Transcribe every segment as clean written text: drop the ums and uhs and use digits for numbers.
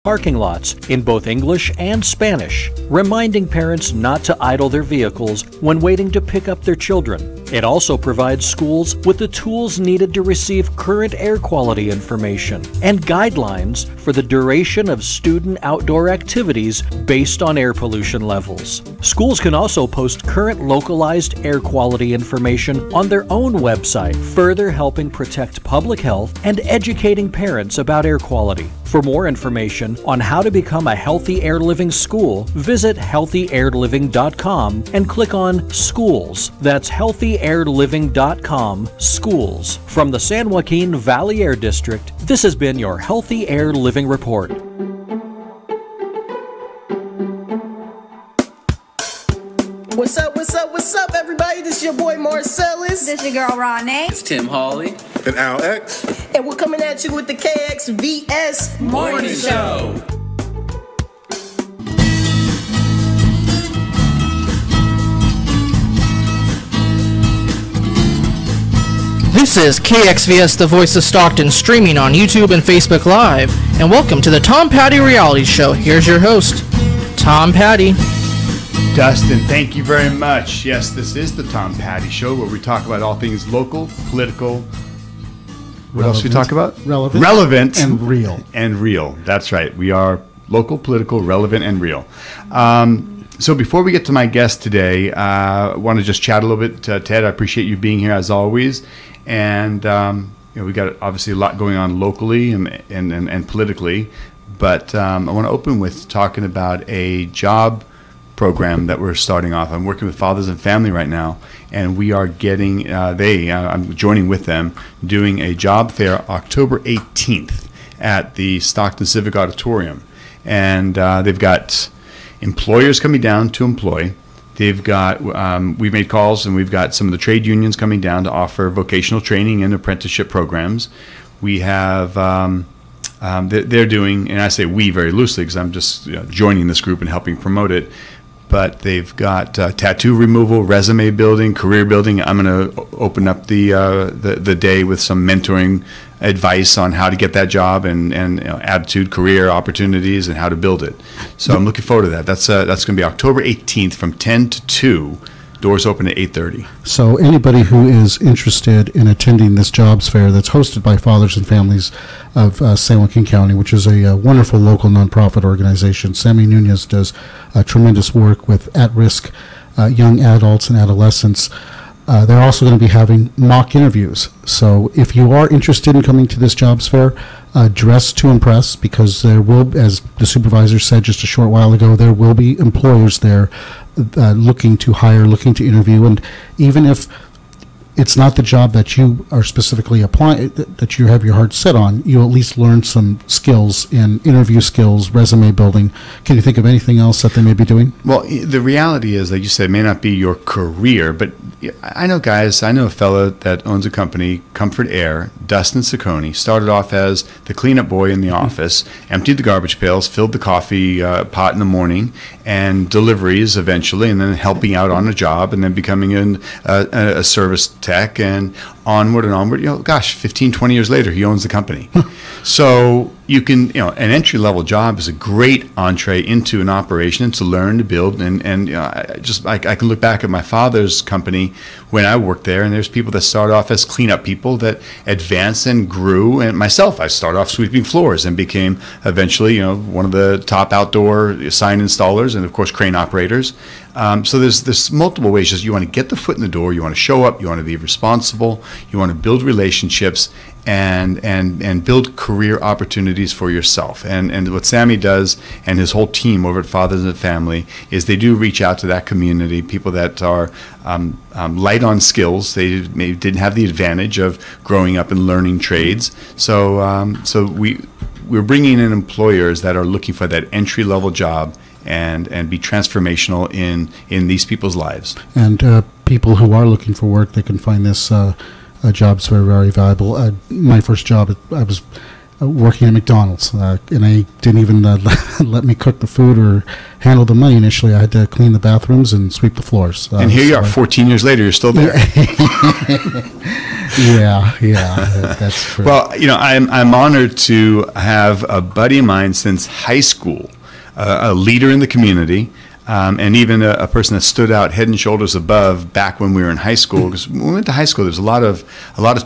parking lots in both English and Spanish, reminding parents not to idle their vehicles when waiting to pick up their children. It also provides schools with the tools needed to receive current air quality information and guidelines for the duration of student outdoor activities based on air pollution levels. Schools can also post current localized air quality information on their own website, further helping protect public health and educating parents about air quality. For more information on how to become a Healthy Air Living school, visit healthyairliving.com and click on Schools. That's healthyairliving.com, Schools. From the San Joaquin Valley Air District, this has been your Healthy Air Living Report. What's up, what's up, what's up, everybody? This is your boy Marcellus. This is your girl Ronnie. It's Tim Hawley. And Al X. And we're coming at you with the KXVS Morning Show. This is KXVS, the voice of Stockton, streaming on YouTube and Facebook Live. And welcome to the Tom Patti Reality Show. Here's your host, Tom Patti. Dustin, thank you very much. Yes, this is the Tom Patti Show, where we talk about all things local, political. What else we talk about? Relevant. And real. And real. That's right. We are local, political, relevant, and real. So before we get to my guest today, I want to just chat a little bit. Ted, I appreciate you being here as always. And we got obviously a lot going on locally and politically. But I want to open with talking about a job program that we're starting off. I'm working with Fathers and Family right now, and we are getting I'm joining with them, doing a job fair October 18th at the Stockton Civic Auditorium. And they've got employers coming down to employ. They've got we've made calls, and we've got some of the trade unions coming down to offer vocational training and apprenticeship programs. We have they're doing, and I say we very loosely because I'm just joining this group and helping promote it. But they've got tattoo removal, resume building, career building. I'm going to open up the day with some mentoring advice on how to get that job and attitude, career opportunities, and how to build it. So I'm looking forward to that. That's going to be October 18th from 10 to 2. Doors open at 8:30. So anybody who is interested in attending this jobs fair that's hosted by Fathers and Families of San Joaquin County, which is a wonderful local nonprofit organization. Sammy Nunez does tremendous work with at-risk young adults and adolescents. They're also going to be having mock interviews. So if you are interested in coming to this jobs fair, dress to impress, because there will, as the supervisor said just a short while ago, there will be employers there looking to hire, looking to interview. And even if it's not the job that you are specifically applying, that you have your heart set on, you at least learn some skills in interview skills, resume building. Can you think of anything else that they may be doing? Well, the reality is, like you said, it may not be your career, but I know guys, I know a fella that owns a company, Comfort Air, Dustin Ciccone, started off as the cleanup boy in the office, emptied the garbage pails, filled the coffee pot in the morning, and deliveries eventually, and then helping out on a job, and then becoming a service tech, and onward and onward. 15, 20 years later, he owns the company. So you can, an entry-level job is a great entree into an operation and to learn, to build, and I can look back at my father's company when I worked there, and there's people that start off as cleanup people that advanced and grew, and myself, I started off sweeping floors and became eventually, one of the top outdoor sign installers and, of course, crane operators. So there's multiple ways. Just you want to get the foot in the door, you want to show up, you want to be responsible, you want to build relationships, and build career opportunities for yourself. And what Sammy does and his whole team over at Fathers and Family is they do reach out to that community, people that are light on skills. They maybe didn't have the advantage of growing up and learning trades. So we're bringing in employers that are looking for that entry-level job and be transformational in these people's lives. And people who are looking for work, they can find this jobs very, very valuable. My first job, I was working at McDonald's, and they didn't even let me cook the food or handle the money initially. I had to clean the bathrooms and sweep the floors. And here you are, 14 years later, you're still there. That's true. Well, I'm honored to have a buddy of mine since high school, a leader in the community, and even a person that stood out head and shoulders above back when we were in high school. Because when we went to high school, there's a lot of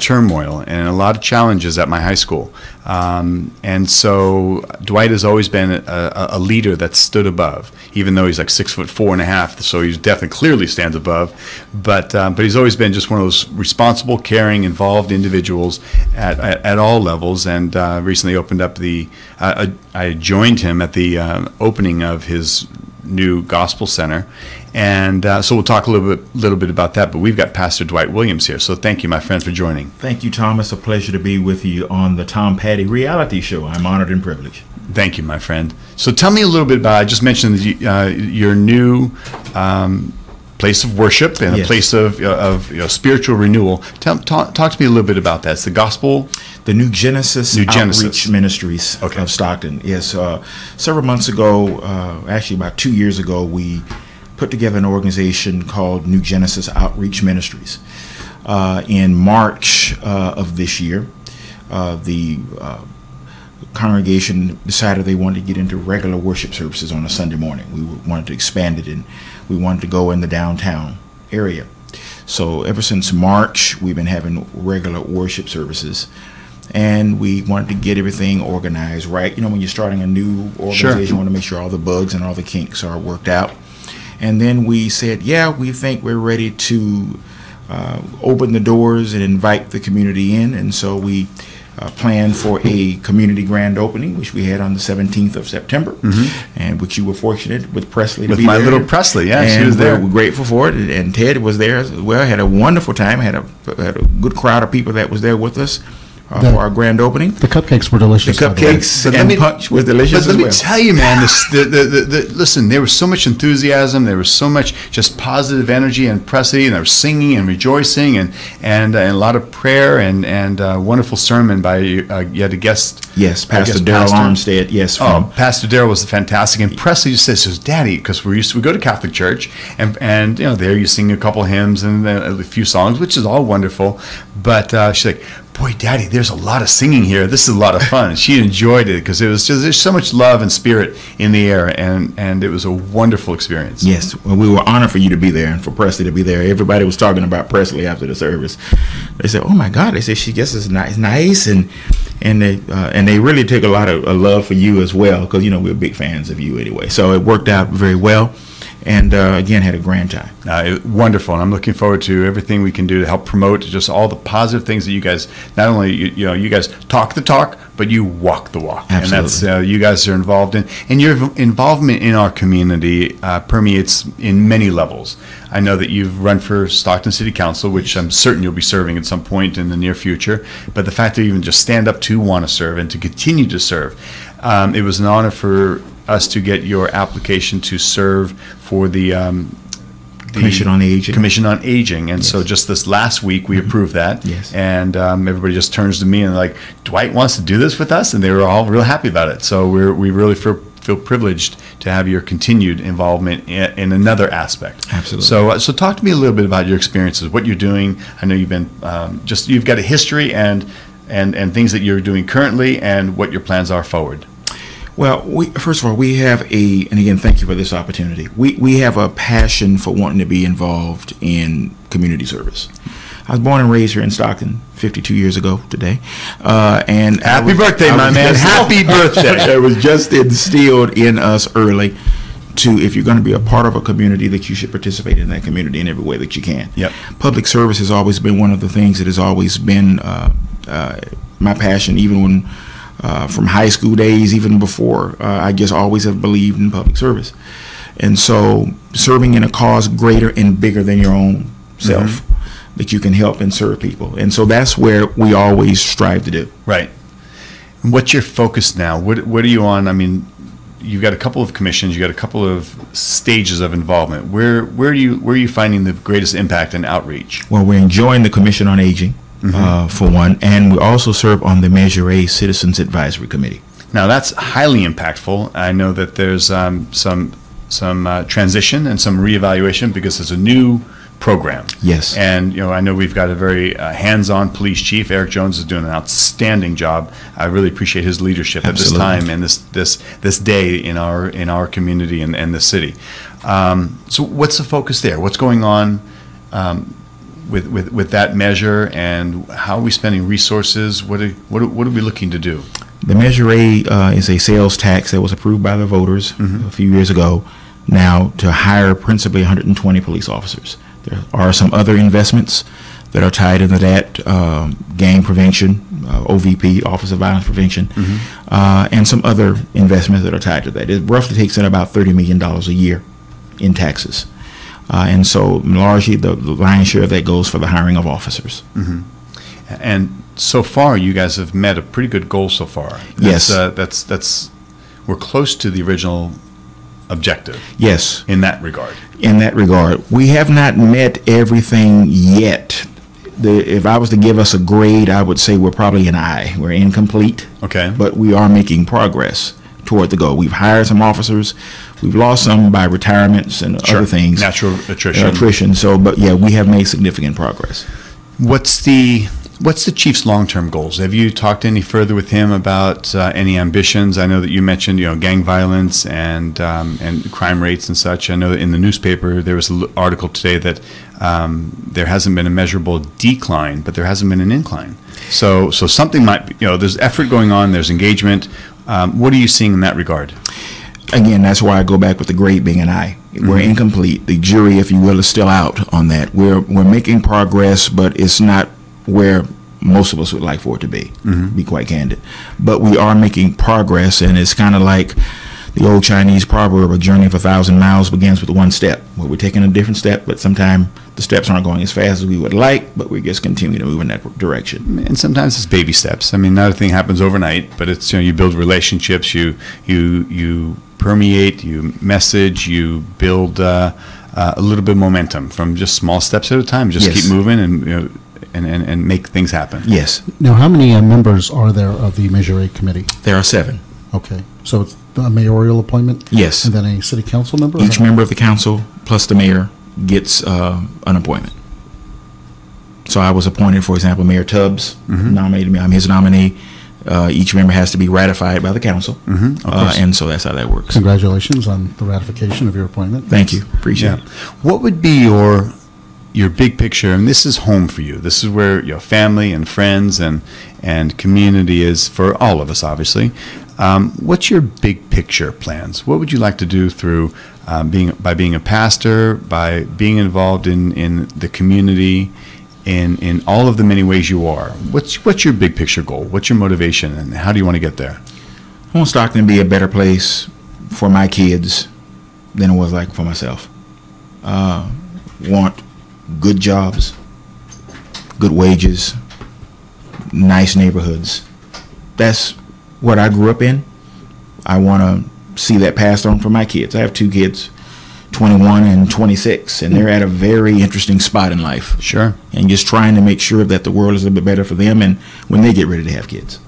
turmoil and a lot of challenges at my high school, and so Dwight has always been a leader that stood above, even though he's like 6'4.5", so he's definitely clearly stands above. But he's always been just one of those responsible, caring, involved individuals at all levels. And recently opened up I joined him at the opening of his new gospel center, and so we'll talk a little bit about that. But we've got Pastor Dwight Williams here, so thank you, my friend, for joining. Thank you, Tom. It's a pleasure to be with you on the Tom Patti reality show. I'm honored and privileged. Thank you, my friend. So tell me a little bit about, I just mentioned your new place of worship and a place of spiritual renewal. Talk to me a little bit about that. It's the gospel. The New Genesis Outreach Ministries of Stockton. Yes, several months ago, actually about 2 years ago, we put together an organization called New Genesis Outreach Ministries. In March of this year, the congregation decided they wanted to get into regular worship services on a Sunday morning. We wanted to expand it, and we wanted to go in the downtown area. So ever since March, we've been having regular worship services. And we wanted to get everything organized right. When you're starting a new organization, you want to make sure all the bugs and all the kinks are worked out. And then we said, we think we're ready to open the doors and invite the community in. And so we planned for a community grand opening, which we had on the 17th of September, and which you were fortunate with Presley to be there. With my little Presley, she was there. We're grateful for it, and Ted was there as well. Had a wonderful time. Had a good crowd of people that was there with us. For our grand opening. The cupcakes were delicious. The cupcakes and punch was delicious as well. Let me tell you, man, listen, there was so much enthusiasm, there was so much just positive energy and Presley, and there was singing and rejoicing and a lot of prayer and a wonderful sermon by you had a guest. Yes, Pastor Darrell Armstead. Yes. Pastor Darrell was fantastic. And Presley just says, Daddy, because we go to Catholic church, and there you sing a couple hymns and a few songs, which is all wonderful. But she's like, boy, Daddy, there's a lot of singing here. This is a lot of fun. She enjoyed it because it was just, there's so much love and spirit in the air, and it was a wonderful experience. Yes, well, we were honored for you to be there and for Presley to be there. Everybody was talking about Presley after the service. They said, "Oh my God!" They said she gets is nice, and they really take a lot of love for you as well, because we're big fans of you anyway. So it worked out very well. And again, had a grand time. Wonderful, and I'm looking forward to everything we can do to help promote just all the positive things that you guys, not only you guys talk the talk, but you walk the walk. Absolutely. And that's you guys are involved in, and your involvement in our community permeates in many levels. I know that you've run for Stockton City Council, which I'm certain you'll be serving at some point in the near future. But the fact that you even just stand up to want to serve and to continue to serve, it was an honor for us to get your application to serve for the Commission on Aging. And so just this last week we approved that. Yes. And everybody just turns to me and like, Dwight wants to do this with us, and they were all real happy about it. So we really feel privileged to have your continued involvement in another aspect. Absolutely. So talk to me a little bit about your experiences, what you're doing. I know you've been you've got a history and things that you're doing currently, and what your plans are forward. Well, first of all, we have and again, thank you for this opportunity. We have a passion for wanting to be involved in community service. I was born and raised here in Stockton 52 years ago today. And happy birthday, my man. Happy birthday. It was just instilled in us early if you're going to be a part of a community, that you should participate in that community in every way that you can. Yep. Public service has always been one of the things that has always been my passion, even when from high school days, even before. I just always have believed in public service. And so serving in a cause greater and bigger than your own self, that you can help and serve people. And so that's where we always strive to do. Right. And what's your focus now? What are you on? I mean, you've got a couple of commissions, you've got a couple of stages of involvement. Where are you finding the greatest impact and outreach? Well, we're enjoying the Commission on Aging. For one, and we also serve on the Measure A Citizens Advisory Committee. Now that's highly impactful. I know that there's some transition and some reevaluation, because there's a new program. Yes. And, I know we've got a very hands-on police chief. Eric Jones is doing an outstanding job. I really appreciate his leadership Absolutely. at this time and this day in our community and the city. So what's the focus there? What's going on with that measure, and how are we spending resources? What are we looking to do? The Measure A is a sales tax that was approved by the voters a few years ago now to hire principally 120 police officers. There are some other investments that are tied into that, gang prevention, OVP, Office of Violence Prevention, and some other investments that are tied to that. It roughly takes in about $30 million a year in taxes. And so largely the lion's share of that goes for the hiring of officers. And so far, you guys have met a pretty good goal so far. Yes. That's we're close to the original objective. Yes. In that regard. In that regard. We have not met everything yet. If I was to give us a grade, I would say we're probably an I. We're incomplete. Okay. But we are making progress toward the goal. We've hired some officers. We've lost some by retirements and other things. Natural attrition. So, but yeah, we have made significant progress. What's the chief's long-term goals? Have you talked any further with him about any ambitions? I know that you mentioned, gang violence and crime rates and such. I know that in the newspaper there was an article today that there hasn't been a measurable decline, but there hasn't been an incline. So something might be, there's effort going on, there's engagement. What are you seeing in that regard? Again, that's why I go back with the grade being an I. We're incomplete. The jury, if you will, is still out on that. We're making progress, but it's not where most of us would like for it to be, be quite candid. But we are making progress, and it's kind of like the old Chinese proverb, a journey of 1,000 miles begins with one step. Well, we're taking a different step, but sometimes the steps aren't going as fast as we would like, but we just continue to move in that direction. And sometimes it's baby steps. I mean, not everything happens overnight, but it's, you build relationships, you permeate, you message, you build a little bit of momentum from just small steps at a time. Just keep moving and make things happen. Yes. Now, how many members are there of the Measure A committee? There are 7. Okay. So it's a mayoral appointment? Yes. And then a city council member? Each member of the council plus the mayor gets an appointment. So I was appointed, for example, Mayor Tubbs nominated me. I'm his nominee. Each member has to be ratified by the council. And so that's how that works. Congratulations on the ratification of your appointment. Thank you. Appreciate it. What would be your big picture? And this is home for you. This is where your family and friends and community is for all of us, obviously. What's your big picture plans? What would you like to do through being a pastor, by being involved in the community, in all of the many ways you are? What's your big picture goal? What's your motivation, and how do you want to get there? I want Stockton to be a better place for my kids than it was like for myself. Want good jobs, good wages, nice neighborhoods. That's what I grew up in. I want to see that passed on for my kids. I have 2 kids, 21 and 26, and they're at a very interesting spot in life. Sure. And just trying to make sure that the world is a bit better for them and when they get ready to have kids.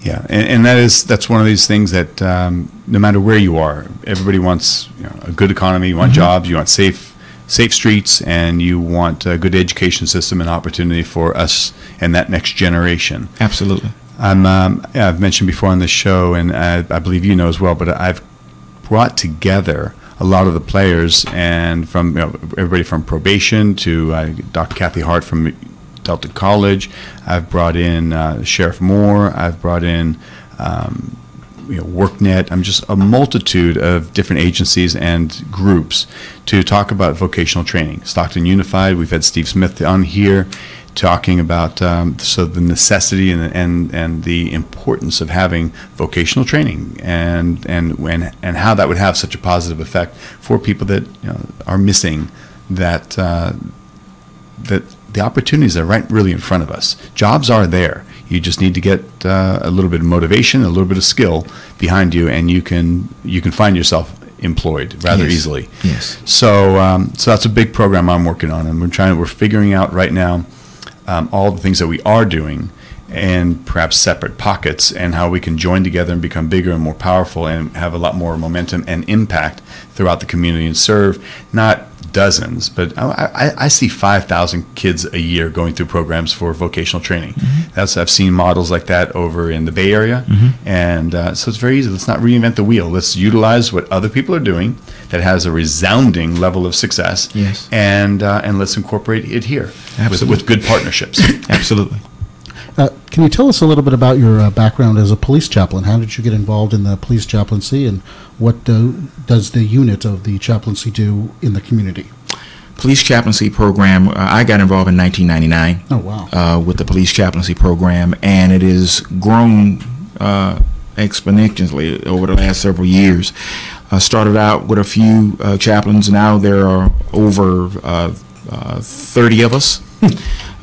Yeah, and that's one of these things that no matter where you are, everybody wants a good economy, you want jobs, you want safe streets, and you want a good education system and opportunity for us and that next generation. Absolutely. I've mentioned before on this show, and I believe you know as well, but I've brought together a lot of the players, and from everybody from probation to Dr. Kathy Hart from Delta College. I've brought in Sheriff Moore. I've brought in WorkNet. I'm just a multitude of different agencies and groups to talk about vocational training. Stockton Unified. We've had Steve Smith on here talking about the necessity and the importance of having vocational training and how that would have such a positive effect for people that are missing that the opportunities are right really in front of us. Jobs are there. You just need to get a little bit of motivation, a little bit of skill behind you, and you can find yourself employed rather easily. Yes. So that's a big program I'm working on, and we're figuring out right now all the things that we are doing and perhaps separate pockets, and how we can join together and become bigger and more powerful and have a lot more momentum and impact throughout the community and serve not dozens, but I see 5,000 kids a year going through programs for vocational training. I've seen models like that over in the Bay Area, and so it's very easy. Let's not reinvent the wheel. Let's utilize what other people are doing that has a resounding level of success, and let's incorporate it here with good partnerships. Absolutely. Can you tell us a little bit about your background as a police chaplain? How did you get involved in the police chaplaincy, and what does the unit of the chaplaincy do in the community? Police chaplaincy program, I got involved in 1999. Oh, wow. With the police chaplaincy program, and it has grown exponentially over the last several years. Started out with a few chaplains. Now there are over 30 of us.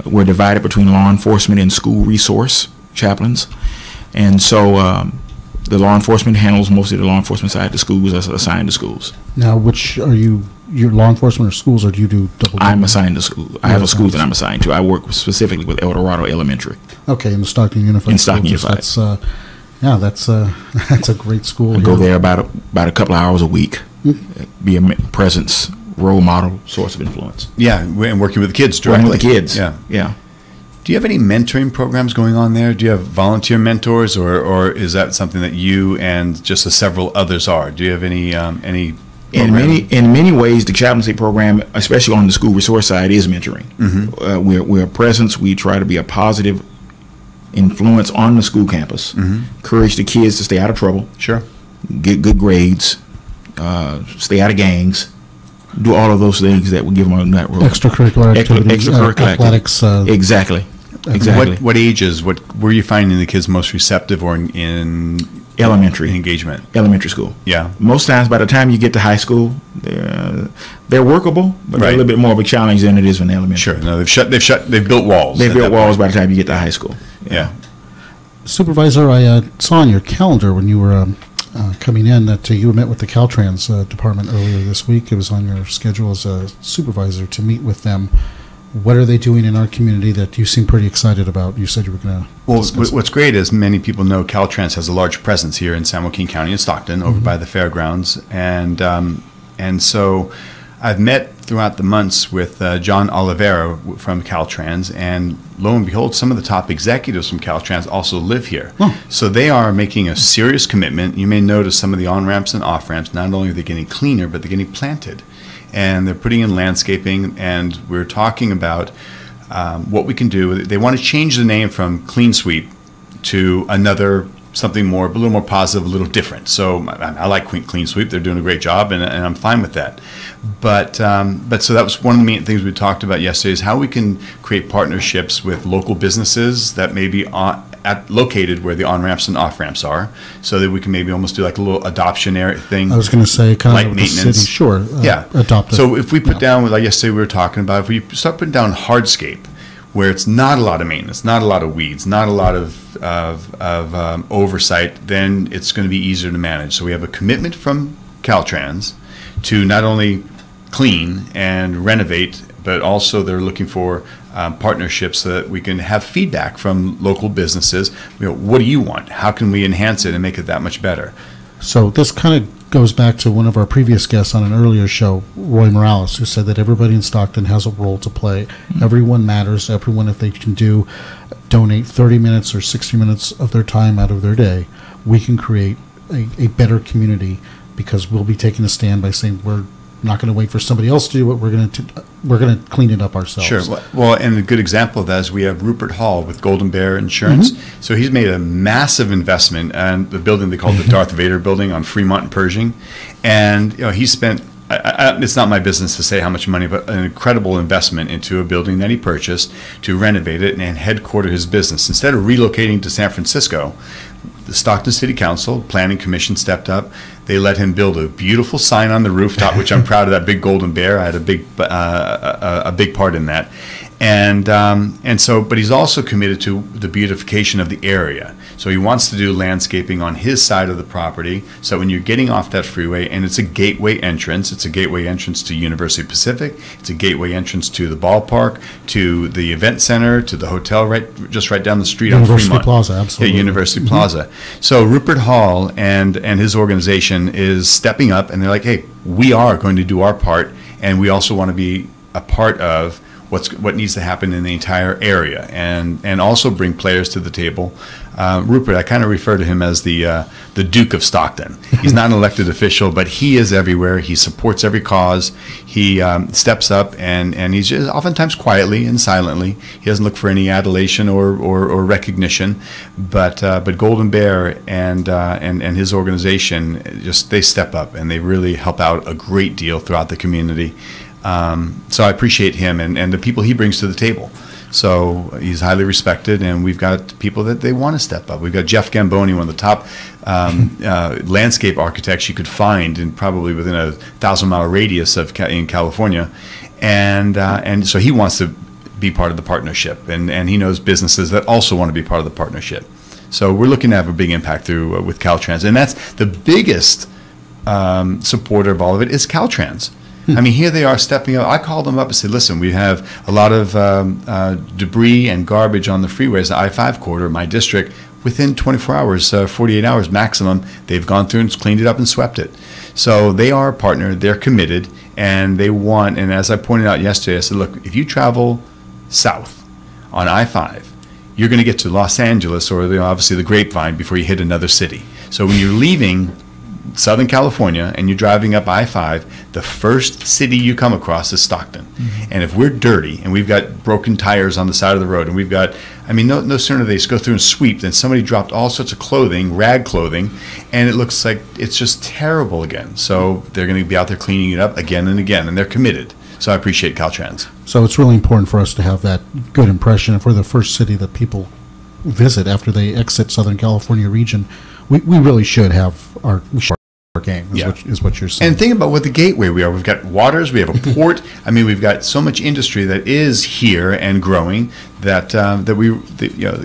We're divided between law enforcement and school resource chaplains, and so the law enforcement handles mostly the law enforcement side. The schools are assigned to schools. Now, which are you? Your law enforcement or schools, or do you do double? I'm assigned to school. I have a school that I'm assigned to. I work specifically with El Dorado Elementary. Okay, in the Stockton Unified. In Stockton Unified. That's a great school. I go there about a couple of hours a week. Be a presence, role model, source of influence. Yeah, and working with the kids directly. Working with the kids. Yeah. Do you have any mentoring programs going on there? Do you have volunteer mentors, or is that something that you and just several others are? Do you have any In many ways, the chaplaincy program, especially on the school resource side, is mentoring. We're a presence. We try to be a positive influence on the school campus. Encourage the kids to stay out of trouble. Sure. Get good grades. Stay out of gangs. Do all of those things that will give them a network. Extracurricular activities, athletics. Exactly. What ages? What were you finding the kids most receptive or in elementary engagement? Elementary school. Yeah. Most times, by the time you get to high school, they're workable, but they're a little bit more of a challenge than it is in elementary. Sure. No, they've built walls. They've built walls by the time you get to high school. Yeah. Supervisor, I saw on your calendar when you were coming in that you met with the Caltrans department earlier this week. It was on your schedule as a supervisor to meet with them. What are they doing in our community that you seem pretty excited about? You said you were going to. Well, what's great is many people know Caltrans has a large presence here in San Joaquin County in Stockton, over by the fairgrounds, and so I've met throughout the months with John Oliveira from Caltrans, and lo and behold, some of the top executives from Caltrans also live here. So they are making a serious commitment. You may notice some of the on-ramps and off-ramps, not only are they getting cleaner, but they're getting planted. And they're putting in landscaping, and we're talking about what we can do. They want to change the name from Clean Sweep to something more, a little more positive, a little different. So I like Clean Sweep. They're doing a great job, and I'm fine with that. But so that was one of the main things we talked about yesterday, is how we can create partnerships with local businesses that may be located where the on-ramps and off-ramps are, so that we can maybe almost do like a little adoption area thing. I was going to say kind light of maintenance. City, sure. Adopt it. So if we put down, like yesterday we were talking about, if we start putting down hardscape, where it's not a lot of maintenance, not a lot of weeds, not a lot of oversight, then it's going to be easier to manage. So we have a commitment from Caltrans to not only clean and renovate, but also they're looking for partnerships so that we can have feedback from local businesses. What do you want? How can we enhance it and make it that much better? So this kind of goes back to one of our previous guests on an earlier show, Roy Morales, who said that everybody in Stockton has a role to play. Everyone matters. Everyone, if they can donate 30 minutes or 60 minutes of their time out of their day, we can create a better community, because we'll be taking a stand by saying we're not going to wait for somebody else to do it. We're going to clean it up ourselves. Sure. Well, and a good example of that is we have Rupert Hall with Golden Bear Insurance. So he's made a massive investment in the building they call the Darth Vader building on Fremont and Pershing, and he spent. It's not my business to say how much money, but an incredible investment into a building that he purchased to renovate it and headquarter his business. Instead of relocating to San Francisco, the Stockton City Council Planning Commission stepped up. They let him build a beautiful sign on the rooftop, which I'm proud of, that big golden bear. I had a big part in that. And so, but he's also committed to the beautification of the area. So he wants to do landscaping on his side of the property, so when you're getting off that freeway, and it's a gateway entrance. It's a gateway entrance to University Pacific. It's a gateway entrance to the ballpark, to the event center, to the hotel just right down the street on Fremont. University Plaza, absolutely. Yeah, University Plaza. So Rupert Hall and his organization is stepping up, and they're like, hey, we are going to do our part, and we also want to be a part of what needs to happen in the entire area, and also bring players to the table. Rupert, I kind of refer to him as the Duke of Stockton. He's not an elected official, but he is everywhere. He supports every cause. He steps up, and he's just oftentimes quietly and silently. He doesn't look for any adulation or recognition. But Golden Bear and his organization, they step up, and they really help out a great deal throughout the community. So I appreciate him and the people he brings to the table. So he's highly respected, and we've got people that they want to step up. We've got Jeff Gamboni, one of the top landscape architects you could find, and probably within a 1,000-mile radius in California, and so he wants to be part of the partnership, and he knows businesses that also want to be part of the partnership. So we're looking to have a big impact through with Caltrans, and that's the biggest supporter of all of it is Caltrans. I mean, here they are stepping up. I called them up and said, listen, we have a lot of debris and garbage on the freeways, the I-5 corridor, my district. Within 24 hours, 48 hours maximum, they've gone through and cleaned it up and swept it. So they are a partner. They're committed, and they want, and as I pointed out yesterday, I said, look, if you travel south on I-5, you're going to get to Los Angeles or obviously the Grapevine before you hit another city. So when you're leaving Southern California and you're driving up I-5, the first city you come across is Stockton. And if we're dirty and we've got broken tires on the side of the road, and we've got, I mean, no sooner do they just go through and sweep than somebody dropped all sorts of clothing, rag clothing, and it looks like it's just terrible again. So they're going to be out there cleaning it up again and again, and they're committed. So I appreciate Caltrans. So it's really important for us to have that good impression. If we're the first city that people visit after they exit Southern California region, we really should have our game, is what you're saying. And think about what the gateway we are. We've got waters, we have a port. I mean, we've got so much industry that is here and growing that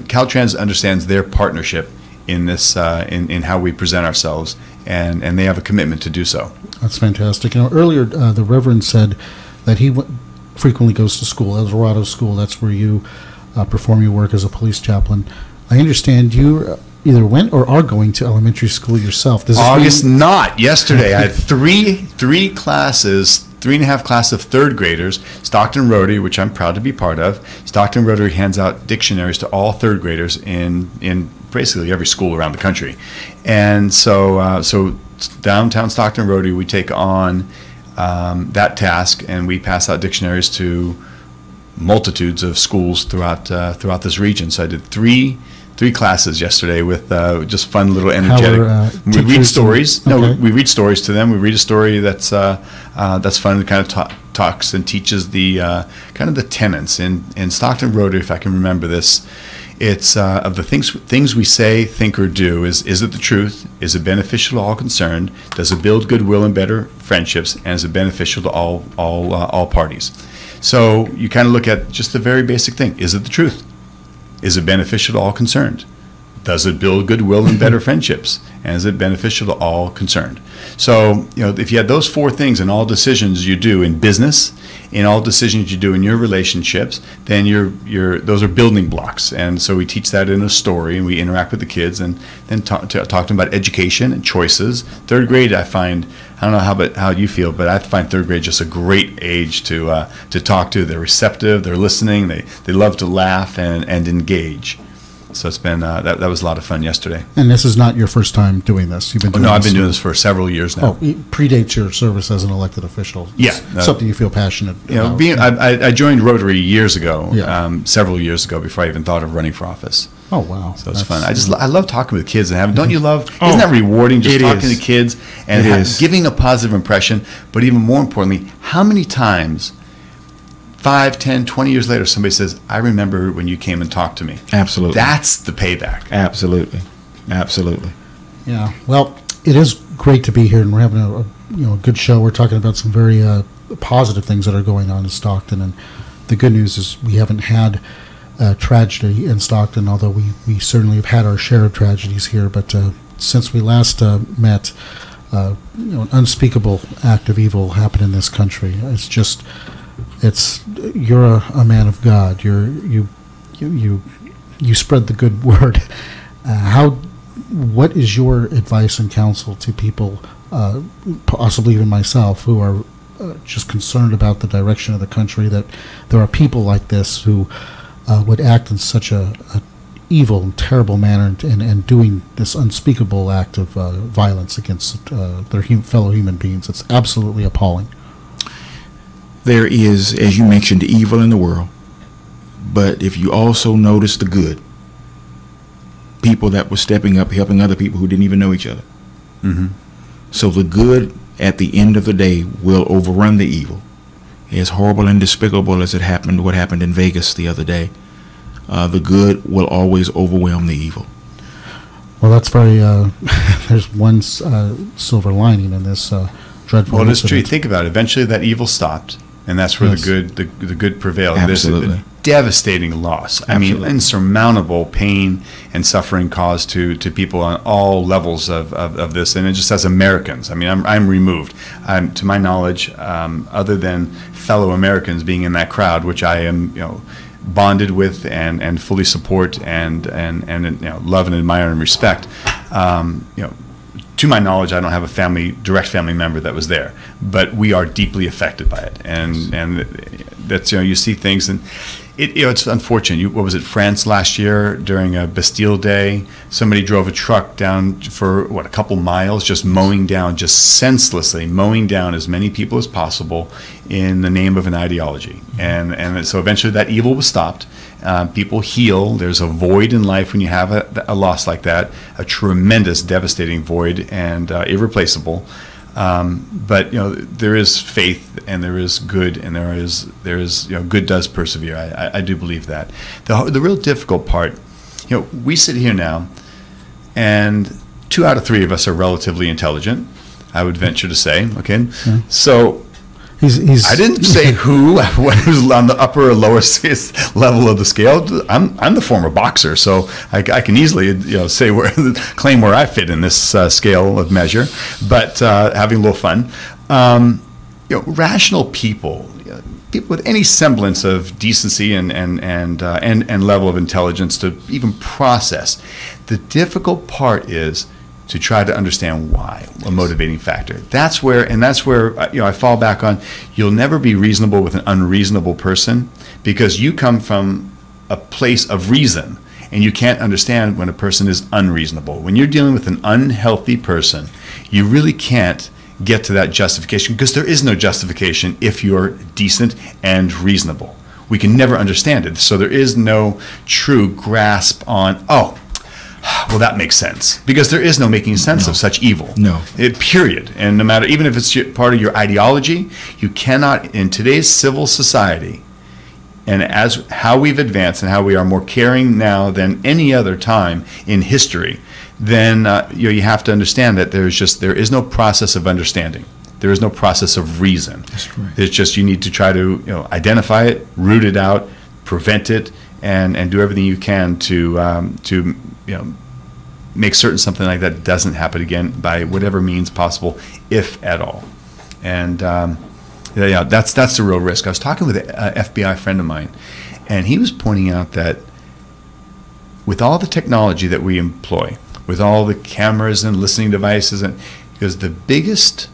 Caltrans understands their partnership in this in how we present ourselves, and they have a commitment to do so. That's fantastic. Earlier the Reverend said that he frequently goes to school, El Dorado School. That's where you perform your work as a police chaplain. I understand you either went or are going to elementary school yourself. Not yesterday. I had three classes, 3.5 classes of third graders. Stockton Rotary, which I'm proud to be part of. Stockton Rotary hands out dictionaries to all third graders in basically every school around the country. And so downtown Stockton Rotary, we take on that task, and we pass out dictionaries to multitudes of schools throughout this region. So I did three classes yesterday with just fun, little energetic. We read stories. We read stories to them. We read a story that's fun and kind of talks and teaches the kind of the tenets in Stockton Rotary. If I can remember this, it's of the things we say, think, or do. Is it the truth? Is it beneficial to all concerned? Does it build goodwill and better friendships? And is it beneficial to all parties? So you kind of look at just the very basic thing. Is it the truth? Is it beneficial to all concerned? Does it build goodwill and better friendships? And is it beneficial to all concerned? So, if you had those 4 things in all decisions you do in business, in all decisions you do in your relationships, then those are building blocks. And so we teach that in a story, and we interact with the kids, and then talk to them about education and choices. Third grade, I find, I don't know how you feel, but I find third grade just a great age to talk to. They're receptive, they're listening, they love to laugh and engage. So it's been that was a lot of fun yesterday. And this is not your first time doing this. You've been doing I've been doing this for several years now. Oh, it predates your service as an elected official. Yeah, something you feel passionate about. I joined Rotary years ago, Yeah. Several years ago, before I even thought of running for office. Oh wow! So it's fun. I love talking with kids and having. Don't you love? Isn't that rewarding? Just talking to kids and giving a positive impression. But even more importantly, how many times 5, 10, 20 years later, somebody says, I remember when you came and talked to me. Absolutely. That's the payback. Absolutely. Absolutely. Yeah. Well, it is great to be here, and we're having a good show. We're talking about some very positive things that are going on in Stockton, and the good news is we haven't had tragedy in Stockton, although we certainly have had our share of tragedies here. But since we last met, an unspeakable act of evil happened in this country. You're a man of God. You spread the good word. What is your advice and counsel to people, possibly even myself, who are just concerned about the direction of the country, that there are people like this who would act in such a evil and terrible manner, and doing this unspeakable act of violence against their fellow human beings. It's absolutely appalling. There is, as you mentioned, evil in the world, but if you also notice the good, people that were stepping up, helping other people who didn't even know each other. Mm-hmm. So the good at the end of the day will overrun the evil. As horrible and despicable as what happened in Vegas the other day, the good will always overwhelm the evil. Well, that's very. There's one silver lining in this dreadful. Well, it's true. incident. Think about it. Eventually, that evil stopped, and that's where Yes. the good prevailed. Absolutely. There's a devastating loss. I mean, Absolutely. insurmountable pain and suffering caused to people on all levels of this, and it just as Americans. I mean, I'm removed. To my knowledge, other than fellow Americans being in that crowd, which I am, bonded with and fully support and love and admire and respect. To my knowledge, I don't have a direct family member that was there, but we are deeply affected by it, and that's you see things, and it's unfortunate. What was it, France last year during a Bastille Day? Somebody drove a truck down for a couple miles, just senselessly mowing down as many people as possible in the name of an ideology, and so eventually that evil was stopped. People heal. There's a void in life when you have a loss like that, a tremendous, devastating void, and irreplaceable. But there is faith, and there is good, and there is good does persevere. I do believe that. The real difficult part, we sit here now, and 2 out of 3 of us are relatively intelligent, I would venture to say. Okay, Yeah. so. He's I didn't say who's on the upper or lower level of the scale. I'm the former boxer, so I can easily say claim where I fit in this scale of measure. But having a little fun, rational people with any semblance of decency and level of intelligence to even process. The difficult part is to try to understand why, a motivating factor. That's where I fall back on, you'll never be reasonable with an unreasonable person, because you come from a place of reason, and you can't understand when a person is unreasonable. When you're dealing with an unhealthy person, you really can't get to that justification, because there is no justification if you're decent and reasonable. We can never understand it, so there is no true grasp on, well, that makes sense, because there is no making sense of such evil. No. Period. And no matter, even if it's part of your ideology, you cannot, in today's civil society, and as how we've advanced and how we are more caring now than any other time in history, then you have to understand that there is no process of understanding. There is no process of reason. That's correct. It's just you need to try to identify it, root it out, prevent it, and do everything you can to make certain something like that doesn't happen again by whatever means possible, if at all. And that's the real risk. I was talking with an FBI friend of mine, and he was pointing out that with all the technology that we employ, with all the cameras and listening devices, and because the biggest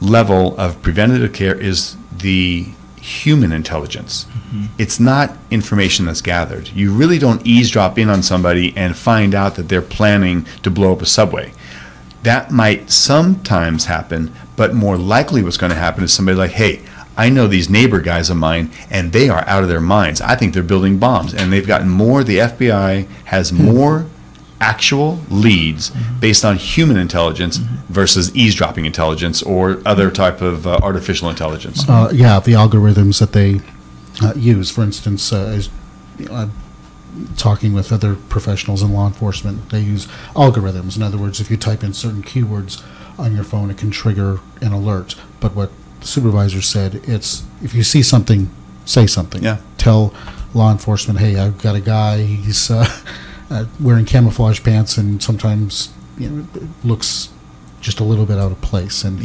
level of preventative care is the human intelligence. Mm-hmm. It's not information that's gathered. You really don't eavesdrop in on somebody and find out that they're planning to blow up a subway. That might sometimes happen, but more likely what's going to happen is somebody like, hey, I know these neighbor guys of mine, and they are out of their minds. I think they're building bombs, and they've gotten more. The FBI has more actual leads based on human intelligence versus eavesdropping intelligence or other type of artificial intelligence. The algorithms that they use, for instance, is talking with other professionals in law enforcement, they use algorithms. In other words, if you type in certain keywords on your phone, it can trigger an alert. But what the supervisor said, it's if you see something, say something. Yeah. Tell law enforcement, hey, I've got a guy, he's wearing camouflage pants and sometimes looks just a little bit out of place. And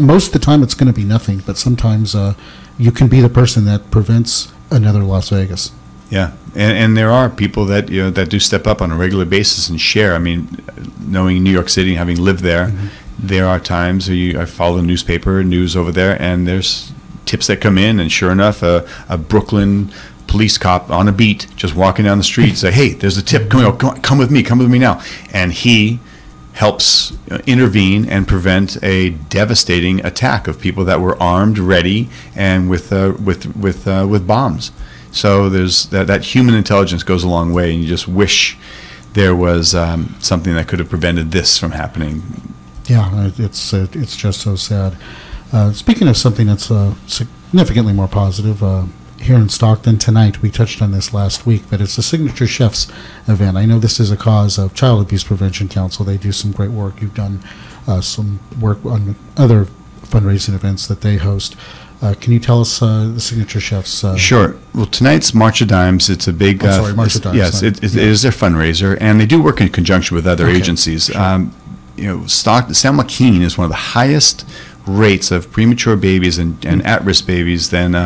most of the time it's going to be nothing, but sometimes you can be the person that prevents another Las Vegas. Yeah, and there are people that that do step up on a regular basis and share. I mean, knowing New York City and having lived there, there are times I follow the newspaper news over there, and there's tips that come in, and sure enough, a Brooklyn police cop on a beat just walking down the street say, "Hey, there's a tip. Come with me now," and he helps intervene and prevent a devastating attack of people that were armed, ready, and with bombs. So there's that human intelligence goes a long way, and you just wish there was something that could have prevented this from happening. Yeah, it's just so sad. Speaking of something that's significantly more positive, here in Stockton tonight, we touched on this last week, but it's the Signature Chefs event. I know this is a cause of Child Abuse Prevention Council. They do some great work. You've done some work on other fundraising events that they host. Can you tell us the Signature Chefs? Sure. Well, tonight's March of Dimes. It's a big. March of Dimes. Yes, it is their fundraiser, and they do work in conjunction with other agencies. Sure. San Joaquin is one of the highest rates of premature babies and at-risk babies than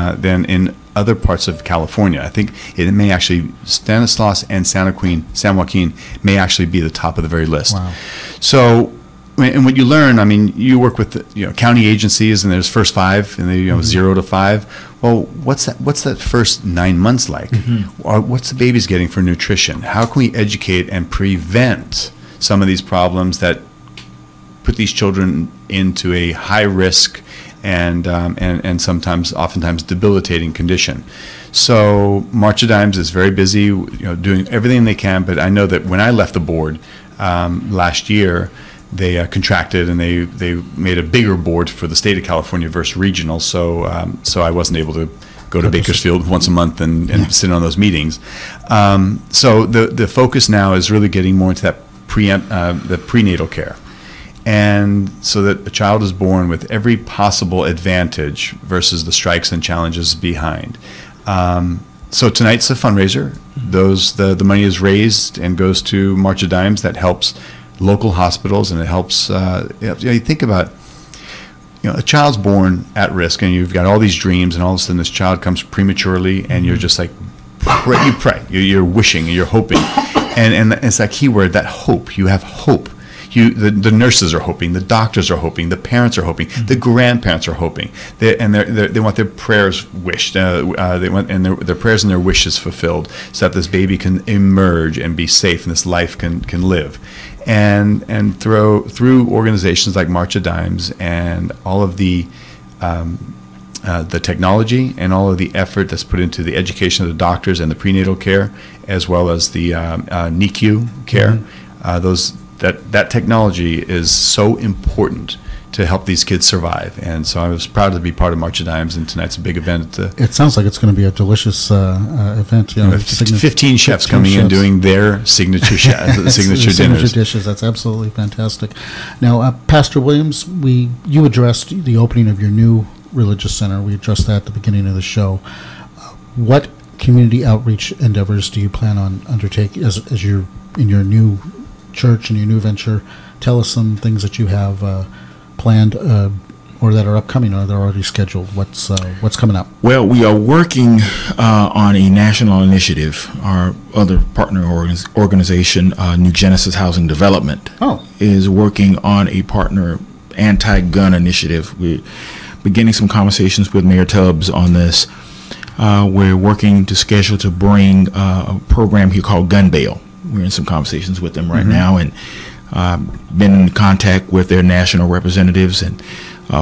in other parts of California. I think it may actually, Stanislaus and San Joaquin may actually be the top of the very list. Wow. So, and what you learn, I mean, you work with county agencies, and there's first 5, and they 0 to 5. Well, what's that first 9 months like? Or what's the baby's getting for nutrition? How can we educate and prevent some of these problems that put these children into a high risk and oftentimes debilitating condition? So March of Dimes is very busy, doing everything they can. But I know that when I left the board last year, they contracted, and they made a bigger board for the state of California versus regional. So I wasn't able to go to Bakersfield once a month and sit on those meetings. So the focus now is really getting more into that the prenatal care. And so that a child is born with every possible advantage versus the strikes and challenges behind. So tonight's a fundraiser. The money is raised and goes to March of Dimes. That helps local hospitals, and it helps. You think about, a child's born at risk, and you've got all these dreams, and all of a sudden this child comes prematurely, and you're just like, you pray, you're wishing, and you're hoping, and it's that key word, that hope. You have hope. The nurses are hoping, the doctors are hoping, the parents are hoping, the grandparents are hoping, they want their prayers wished, they want their prayers and their wishes fulfilled, so that this baby can emerge and be safe, and this life can live, and through organizations like March of Dimes and all of the technology and all of the effort that's put into the education of the doctors and the prenatal care, as well as the NICU care, that technology is so important to help these kids survive. And so I was proud to be part of March of Dimes, and tonight's a big event. It sounds like it's going to be a delicious event. 15 chefs coming in doing their signature signature dishes. That's absolutely fantastic. Now, Pastor Williams, you addressed the opening of your new religious center. We addressed that at the beginning of the show. What community outreach endeavors do you plan on undertaking as you're in your new church and your new venture? Tell us some things that you have planned or that are upcoming, or that are already scheduled. What's coming up? Well, we are working on a national initiative. Our other partner organization, New Genesis Housing Development, is working on a partner anti-gun initiative. We're beginning some conversations with Mayor Tubbs on this. We're working to schedule to bring a program here called Gun Bail. We're in some conversations with them right now, and been in contact with their national representatives, and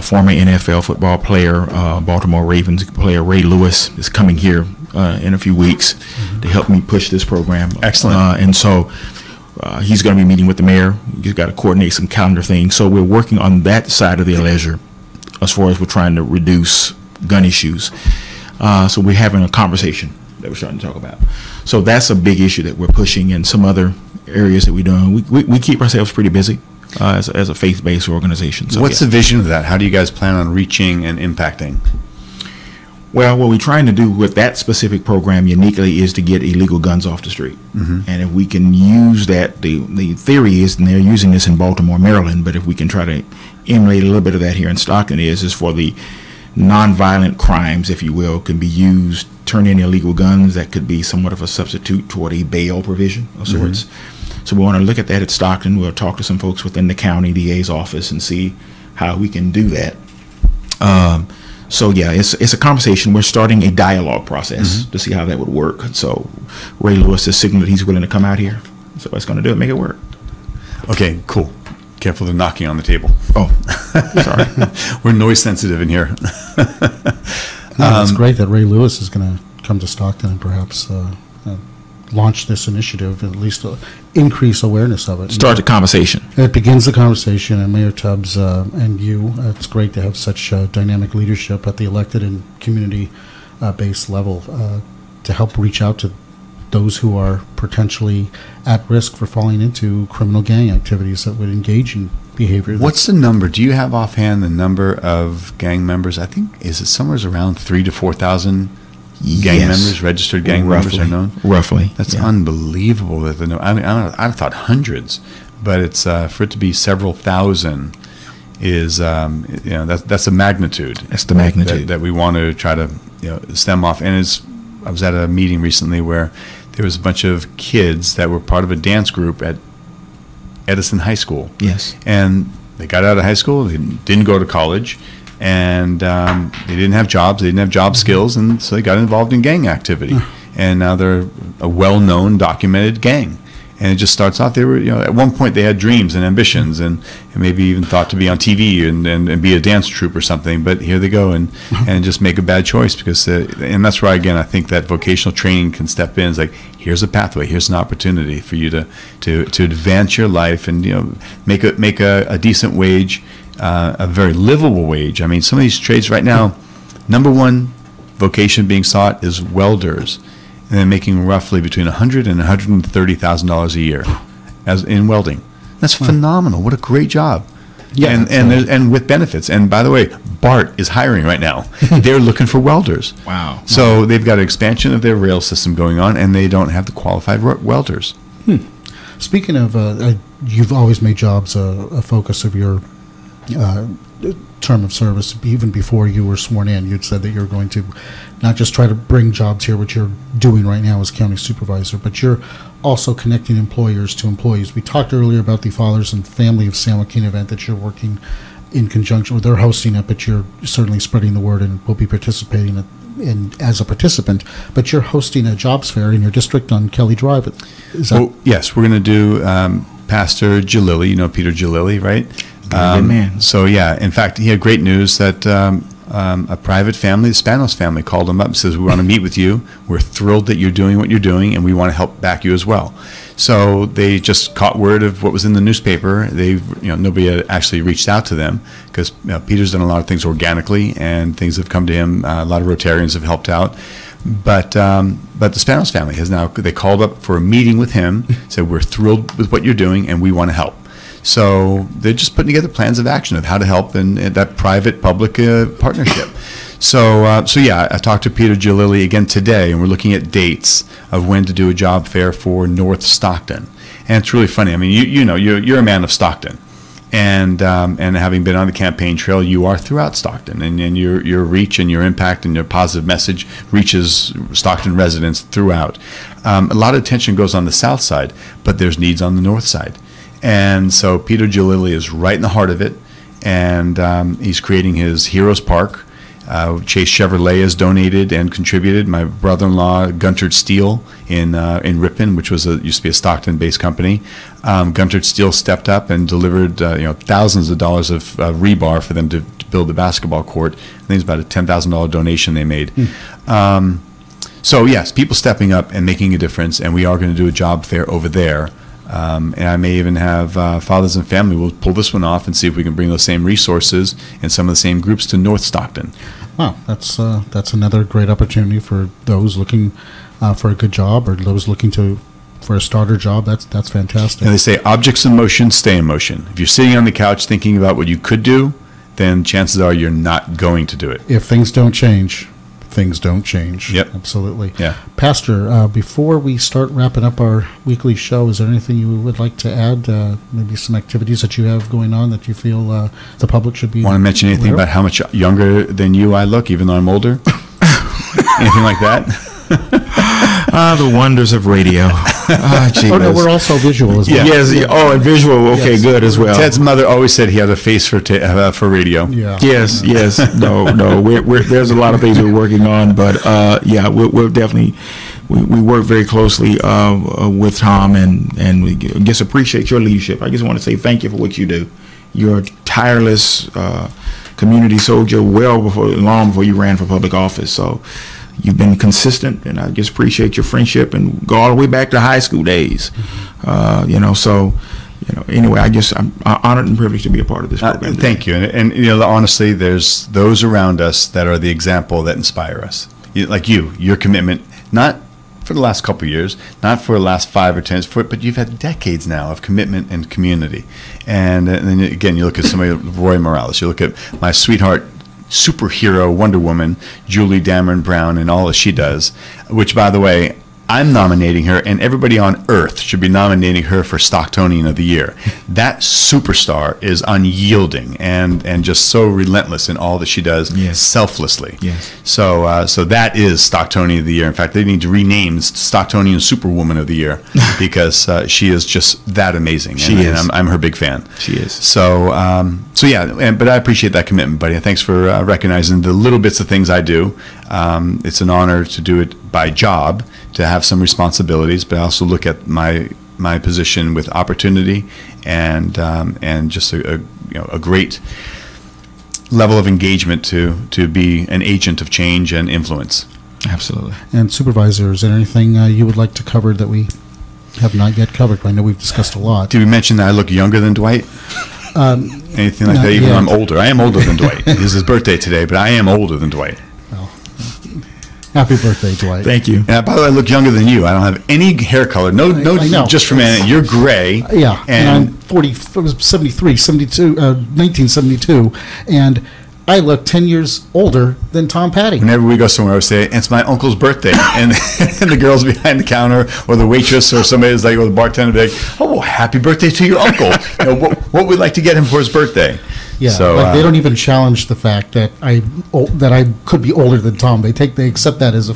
former NFL football player, Baltimore Ravens player Ray Lewis is coming here in a few weeks to help me push this program. Excellent. And so he's going to be meeting with the mayor. He's got to coordinate some calendar things. So we're working on that side of the ledger as far as we're trying to reduce gun issues. So we're having a conversation that we're starting to talk about. So that's a big issue that we're pushing, and some other areas that we're doing. We keep ourselves pretty busy as a faith-based organization. So, what's the vision of that? How do you guys plan on reaching and impacting? Well, what we're trying to do with that specific program uniquely is to get illegal guns off the street. And if we can use that, the theory is, and they're using this in Baltimore, Maryland, but if we can try to emulate a little bit of that here in Stockton, is for the nonviolent crimes, if you will, can be used, turn in illegal guns that could be somewhat of a substitute toward a bail provision of sorts. So we want to look at that at Stockton. We'll talk to some folks within the county DA's office and see how we can do that. So yeah, it's a conversation. We're starting a dialogue process to see how that would work. So Ray Lewis has signaled that he's willing to come out here. So what's going to do it, make it work. Okay, cool. Careful, they're knocking on the table. Oh, sorry. We're noise sensitive in here. It's great that Ray Lewis is going to come to Stockton and perhaps launch this initiative, at least increase awareness of it. Start the conversation. It begins the conversation, and Mayor Tubbs and you, it's great to have such dynamic leadership at the elected and community-based level to help reach out to those who are potentially at risk for falling into criminal gang activities that would engage in behavior. What's the number? Do you have offhand the number of gang members? I think, is it somewhere around 3,000 to 4,000 gang members, registered gang members are known? Roughly. That's unbelievable. That I thought hundreds, but it's for it to be several thousand is that's a magnitude. That's the magnitude that we want to try to stem off. And I was at a meeting recently where there was a bunch of kids that were part of a dance group at Edison High School. Yes. And they got out of high school, they didn't go to college, and they didn't have jobs, they didn't have job skills, and so they got involved in gang activity. And now they're a well-known, documented gang. And it just starts off, they were, at one point they had dreams and ambitions and maybe even thought to be on TV and be a dance troupe or something, but here they go and just make a bad choice because, and that's why, again, I think that vocational training can step in. It's like, here's a pathway, here's an opportunity for you to advance your life and, make a decent wage, a very livable wage. I mean, some of these trades right now, number one vocation being sought is welders. And they're making roughly between $100,000 and $130,000 a year, as in welding. That's phenomenal. What a great job! Yeah, and with benefits. And by the way, BART is hiring right now. They're looking for welders. Wow! So they've got an expansion of their rail system going on, and they don't have the qualified welders. Speaking of, you've always made jobs a focus of your term of service. Even before you were sworn in, you'd said that you're going to not just try to bring jobs here, which you're doing right now as county supervisor, but you're also connecting employers to employees. We talked earlier about the Fathers and Family of San Joaquin event that you're working in conjunction with. They're hosting it, but you're certainly spreading the word and will be participating as a participant. But you're hosting a jobs fair in your district on Kelly Drive. Yes, we're going to do Pastor Jalili, Peter Jalili, right? Good man. So yeah, in fact, he had great news that a private family, the Spanos family, called him up and says, "We want to meet with you. We're thrilled that you're doing what you're doing, and we want to help back you as well." So they just caught word of what was in the newspaper. Nobody had actually reached out to them because Peter's done a lot of things organically, and things have come to him. A lot of Rotarians have helped out. But the Spanos family they called up for a meeting with him, said, "We're thrilled with what you're doing, and we want to help." So they're just putting together plans of action of how to help in that private-public partnership. So yeah, I talked to Peter Jalili again today, and we're looking at dates of when to do a job fair for North Stockton. And it's really funny. I mean, you're a man of Stockton, and having been on the campaign trail, you are throughout Stockton, and your reach and your impact and your positive message reaches Stockton residents throughout. A lot of attention goes on the south side, but there's needs on the north side. And so Peter Jalili is right in the heart of it, and he's creating his Heroes Park. Chase Chevrolet has donated and contributed. My brother-in-law, Guntard Steel, in Ripon, which used to be a Stockton-based company, Guntard Steel stepped up and delivered thousands of dollars of rebar for them to build the basketball court. I think it's about a $10,000 donation they made. So yes, people stepping up and making a difference, and we are going to do a job fair over there. And I may even have Fathers and Family. We'll pull this one off and see if we can bring those same resources and some of the same groups to North Stockton. Wow, that's another great opportunity for those looking for a good job or those looking for a starter job. That's fantastic. And they say objects in motion stay in motion. If you're sitting on the couch thinking about what you could do, then chances are you're not going to do it. If things don't change, things don't change. Yep. Absolutely. Yeah. Pastor, before we start wrapping up our weekly show, is there anything you would like to add? Maybe some activities that you have going on that you feel the public should be Want to mention anything about how much younger than you I look, even though I'm older? Anything like that? The wonders of radio. Gee Oh, no, whiz. we're also visual as well. Yes. Oh, and visual. Okay, Yes. good as well. Ted's mother always said he had a face for radio. Yeah. Yes, yes. No. There's a lot of things we're working on, but yeah, we're definitely we work very closely with Tom, and we just appreciate your leadership. I just want to say thank you for what you do. You're a tireless community soldier, long before you ran for public office. So you've been consistent, and I just appreciate your friendship and go all the way back to high school days. Anyway, I'm honored and privileged to be a part of this program. Thank you. And honestly, there's those around us that are the example that inspire us. Like your commitment, not for the last couple of years, not for the last 5 or 10, but you've had decades now of commitment and community. And then again, you look at somebody like Roy Morales, you look at my sweetheart superhero Wonder Woman, Julie Dameron Brown, and all that she does, which, by the way, I'm nominating her, and everybody on earth should be nominating her for Stocktonian of the Year. That superstar is unyielding and just so relentless in all that she does, selflessly. Yes. So that is Stocktonian of the Year. In fact, they need to rename Stocktonian Superwoman of the Year because she is just that amazing. She is. And I'm her big fan. She is. So yeah, but I appreciate that commitment, buddy. And thanks for recognizing the little bits of things I do. It's an honor to do it by job, to have some responsibilities, but I also look at my position with opportunity and just a great level of engagement to be an agent of change and influence. Absolutely. And Supervisor, is there anything you would like to cover that we have not yet covered? I know we've discussed a lot. Did we mention that I look younger than Dwight? Anything like that? Even though I'm older. I am older than Dwight. It's his birthday today, but I am older than Dwight. Happy birthday, Dwight. Thank you. Yeah, by the way, I look younger than you. I don't have any hair color. No, I know. just for a minute. You're gray. Yeah, and I'm 40, I was 73, 72, 1972, and I look 10 years older than Tom Patti. Whenever we go somewhere, I would say, it's my uncle's birthday. and the girls behind the counter or the waitress or somebody's like, or the bartender would be like, oh, well, happy birthday to your uncle. What would like to get him for his birthday? Yeah, so, like they don't even challenge the fact that I could be older than Tom. They accept that as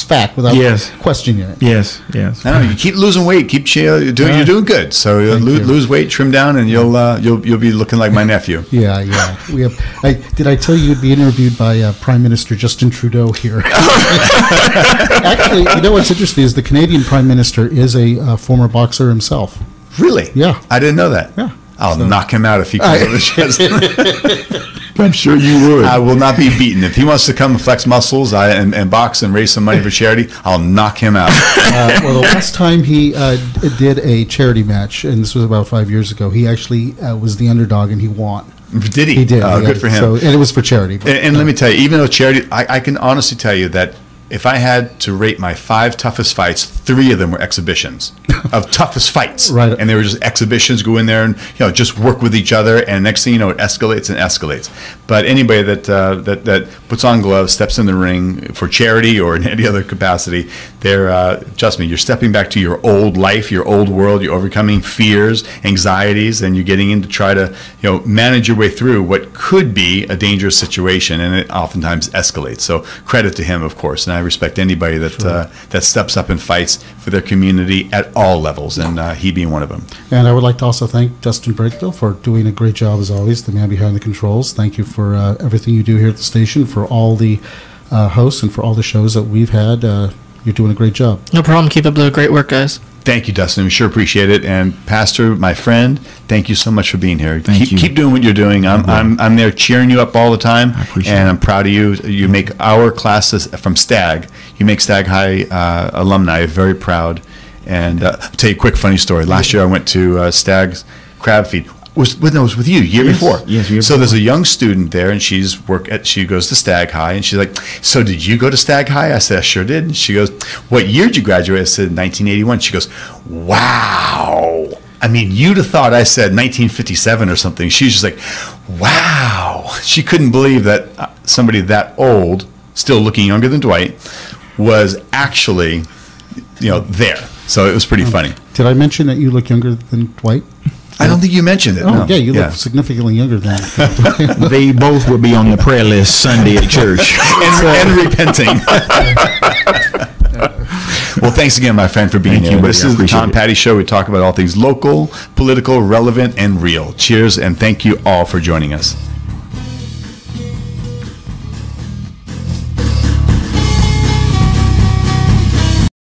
fact without questioning it. Yes. I don't know, you keep losing weight, you're doing good. So lose weight, trim down, and you'll be looking like my nephew. Yeah. We have. Did I tell you you'd be interviewed by Prime Minister Justin Trudeau here? Actually, what's interesting is the Canadian Prime Minister is a former boxer himself. Really? Yeah. I didn't know that. Yeah. I'll knock him out if he comes on the chest. I'm sure you would. I will not be beaten. If he wants to come and flex muscles and box and raise some money for charity, I'll knock him out. Well, the last time he did a charity match, and this was about 5 years ago, he actually was the underdog and he won. Did he? He did. Oh, good for him. So, and it was for charity. But, and let me tell you, even though charity, I can honestly tell you that if I had to rate my 5 toughest fights, 3 of them were exhibitions of toughest fights. Right. And they were just exhibitions, go in there and just work with each other, and next thing you know, it escalates and escalates. But anybody that puts on gloves, steps in the ring for charity or in any other capacity, trust me, you're stepping back to your old life, your old world, you're overcoming fears, anxieties, and you're getting in to try to manage your way through what could be a dangerous situation, and it oftentimes escalates. So credit to him, of course, and I respect anybody that steps up and fights for their community at all levels, and he being one of them. And I would like to also thank Dustin Brickville for doing a great job as always, the man behind the controls. Thank you for everything you do here at the station, for all the hosts, and for all the shows that we've had. You're doing a great job. No problem. Keep up the great work, guys. Thank you, Dustin. We sure appreciate it. And Pastor, my friend, thank you so much for being here. Thank you. Keep doing what you're doing. I'm there cheering you up all the time. I appreciate and it. I'm proud of you. You make our classes from Stag. You make Stag High alumni very proud. And I'll tell you a quick funny story. Last year I went to Stag's Crab Feed. It was with you year before. Yes, year so before. there's a young student there, and she goes to Stag High, and she's like, so did you go to Stag High? I said, I sure did. And she goes, what year did you graduate? I said, 1981. She goes, wow. I mean, you'd have thought I said 1957 or something. She's just like, wow. She couldn't believe that somebody that old, still looking younger than Dwight, was actually, there. So it was pretty funny. Did I mention that you look younger than Dwight? I don't think you mentioned it. Oh, no. yeah, you look significantly younger than They both will be on the prayer list Sunday at church. and repenting. Well, thanks again, my friend, for being Thank here. you. This I is the appreciate Tom it. Patti Show. We talk about all things local, political, relevant, and real. Cheers, and thank you all for joining us.